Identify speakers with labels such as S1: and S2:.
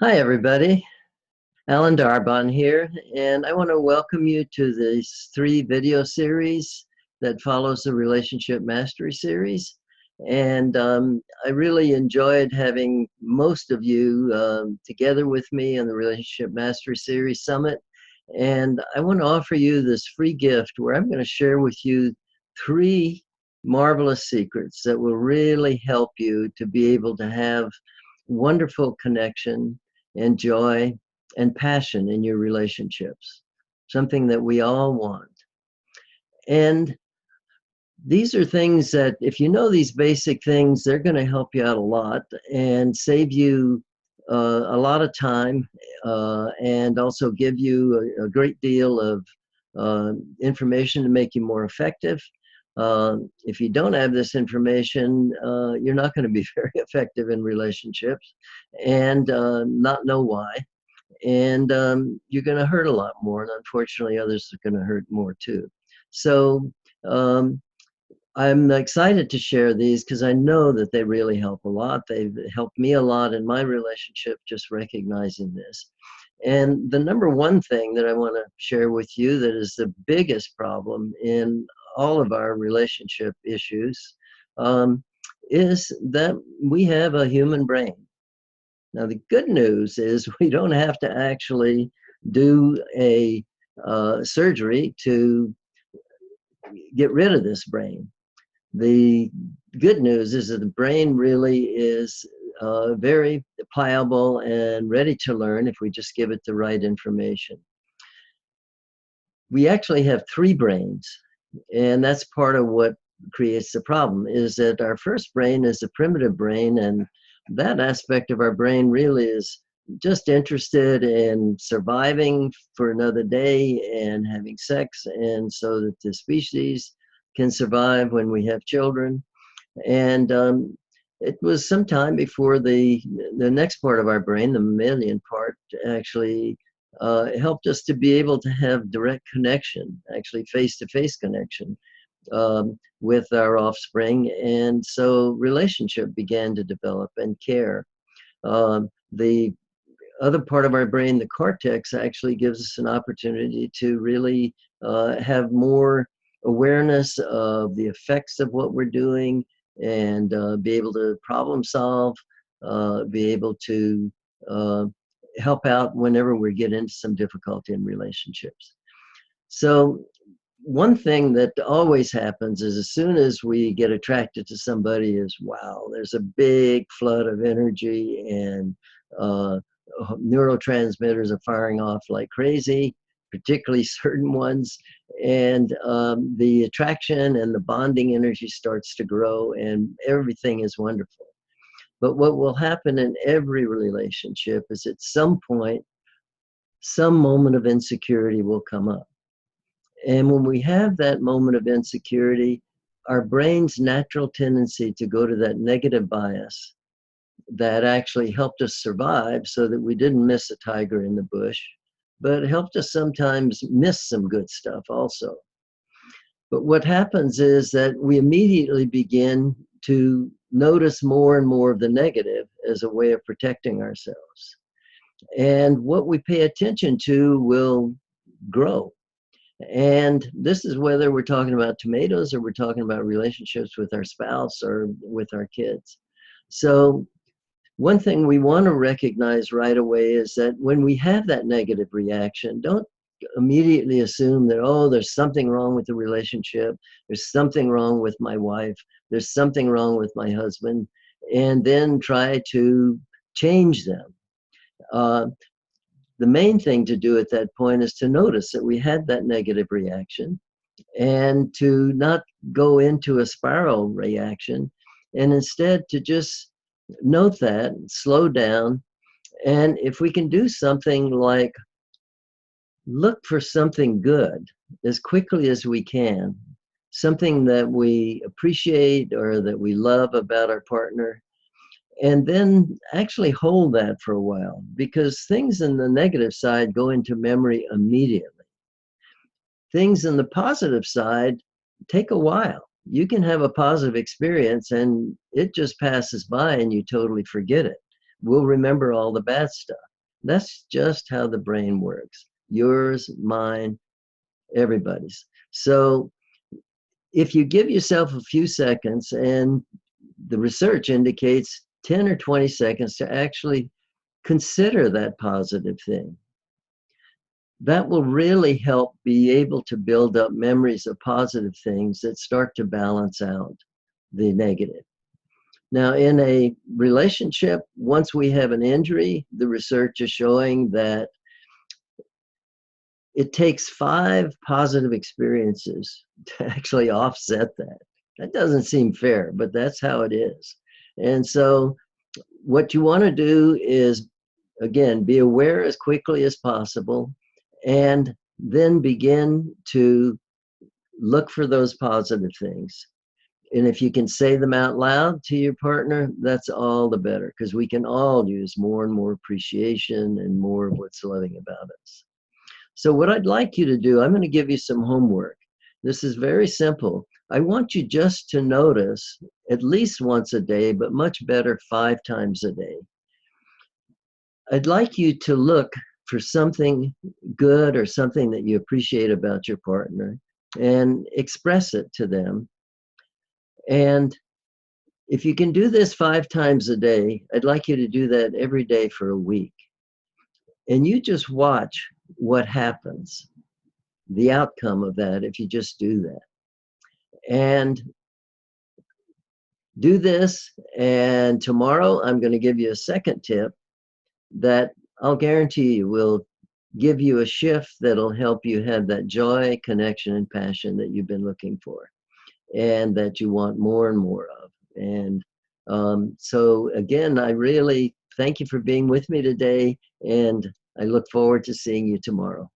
S1: Hi, everybody. Alan Darbonne here, and I want to welcome you to this 3 video series that follows the Relationship Mastery series. And I really enjoyed having most of you together with me on the Relationship Mastery Series Summit. And I want to offer you this free gift where I'm going to share with you 3 marvelous secrets that will really help you to be able to have wonderful connection and joy and passion in your relationships, something that we all want. And these are things that, if you know these basic things, they're going to help you out a lot and save you a lot of time and also give you a great deal of information to make you more effective. If you don't have this information, you're not going to be very effective in relationships and not know why. And you're going to hurt a lot more. And unfortunately, others are going to hurt more too. So um, I'm excited to share these because I know that they really help a lot. They've helped me a lot in my relationship, just recognizing this. And the number one thing that I want to share with you that is the biggest problem in all of our relationship issues is that we have a human brain. Now, the good news is we don't have to actually do a surgery to get rid of this brain. The good news is that the brain really is very pliable and ready to learn if we just give it the right information. We actually have 3 brains, and that's part of what creates the problem, is that our first brain is the primitive brain, and that aspect of our brain really is just interested in surviving for another day and having sex, and so that the species can survive when we have children. And it was some time before the next part of our brain, the mammalian part, actually helped us to be able to have direct connection, actually face-to-face connection with our offspring. And so relationship began to develop and care. The other part of our brain, the cortex, actually gives us an opportunity to really have more awareness of the effects of what we're doing and be able to problem solve, be able to help out whenever we get into some difficulty in relationships. So one thing that always happens is as soon as we get attracted to somebody is, wow, there's a big flood of energy and neurotransmitters are firing off like crazy, particularly certain ones. And the attraction and the bonding energy starts to grow and everything is wonderful. But what will happen in every relationship is at some point, some moment of insecurity will come up. And when we have that moment of insecurity, our brain's natural tendency to go to that negative bias that actually helped us survive so that we didn't miss a tiger in the bush, but helped us sometimes miss some good stuff also. But what happens is that we immediately begin to notice more and more of the negative as a way of protecting ourselves. And what we pay attention to will grow. And this is whether we're talking about tomatoes or we're talking about relationships with our spouse or with our kids. So one thing we want to recognize right away is that when we have that negative reaction, don't immediately assume that, oh, there's something wrong with the relationship, there's something wrong with my wife, there's something wrong with my husband, and then try to change them. The main thing to do at that point is to notice that we had that negative reaction and to not go into a spiral reaction, and instead to just note that, slow down, and if we can do something like look for something good as quickly as we can, something that we appreciate or that we love about our partner, and then actually hold that for a while, because things in the negative side go into memory immediately. Things in the positive side take a while. You can have a positive experience and it just passes by and you totally forget it. We'll remember all the bad stuff. That's just how the brain works. Yours, mine, everybody's. So if you give yourself a few seconds, and the research indicates 10 or 20 seconds to actually consider that positive thing, that will really help be able to build up memories of positive things that start to balance out the negative. Now, in a relationship, once we have an injury, the research is showing that it takes 5 positive experiences to actually offset that. That doesn't seem fair, but that's how it is. And so, what you want to do is, again, be aware as quickly as possible, and then begin to look for those positive things. And if you can say them out loud to your partner, that's all the better, because we can all use more and more appreciation and more of what's loving about us. So what I'd like you to do, I'm going to give you some homework. This is very simple. I want you just to notice at least once a day, but much better 5 times a day. I'd like you to look for something good or something that you appreciate about your partner and express it to them. And if you can do this 5 times a day, I'd like you to do that every day for a week. And you just watch what happens, the outcome of that, if you just do that. And do this, and tomorrow I'm going to give you a second tip that I'll guarantee you will give you a shift that'll help you have that joy, connection, and passion that you've been looking for, and that you want more and more of. And so again, I really thank you for being with me today, and I look forward to seeing you tomorrow.